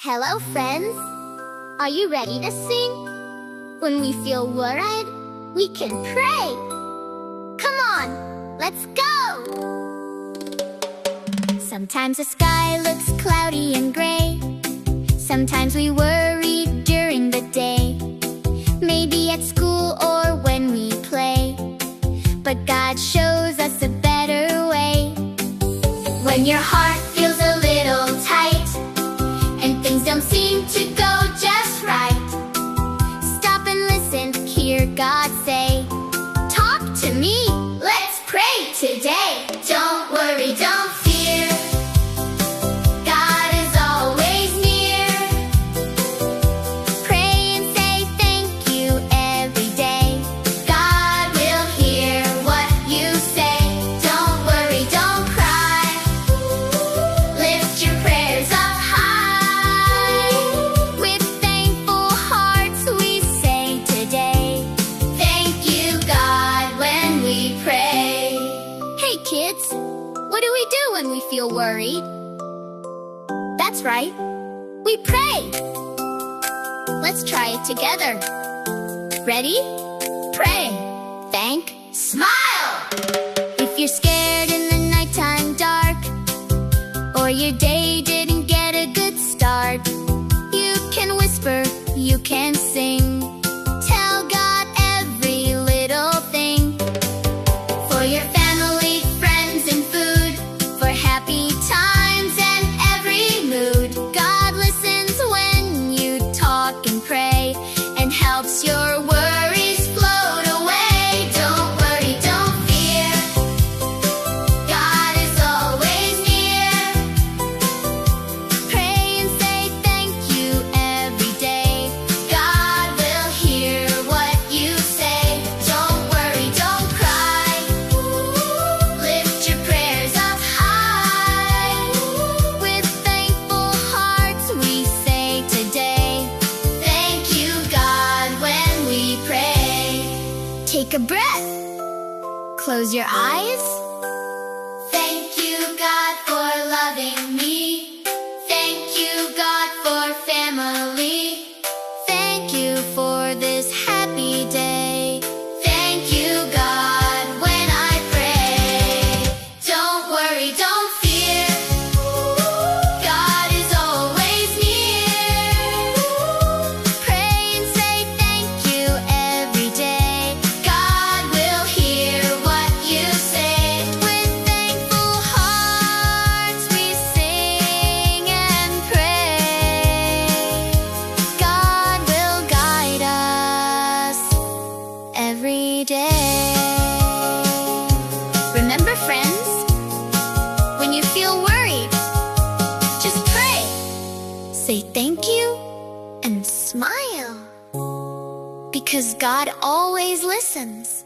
Hello, friends! Are you ready to sing? When we feel worried, we can pray! Come on, let's go! Sometimes the sky looks cloudy and gray. Sometimes we worry during the day. Maybe at school or when we play. But God shows us a better way. When your heart feels a little tight and things don't seem to go just right, stop and listen, hear God say, "Talk to me, let's pray today." Don't worry, don't fear, God is always near. Pray and say thank you every day. God will hear what you say. Don't worry, don't cry, lift your prayers up high. With thankful hearts we say today, thank you, God, when we pray. Hey kids, what do we do when we feel worried? That's right, we pray. Let's try it together. Ready? Pray, thank, smile. If you're scared in the nighttime dark, or your day didn't get a good start, you can whisper, you can sing. Tell God every little thing. For your family, friends, and food, for happy times and every mood. God listens when you talk and pray, and helps your worries float away. Don't worry, don't fear, God is always near. Pray and say thank you every day. God will hear what you say. Don't worry, don't cry, lift your prayers up high. With thankful hearts we say today, thank you, God, when we pray. Take a breath, close your eyes. Thank you, God, for loving me. Thank you, God, for family. Thank you for this happy day. Thank you, God, when I pray. Don't worry, don't fear, God is always near. Pray and say thank you every day. God will hear what you say. With thankful hearts we sing and pray. God will guide us every day. Remember, friends, when you feel worried, just pray, say thank you, and smile. Because God always listens.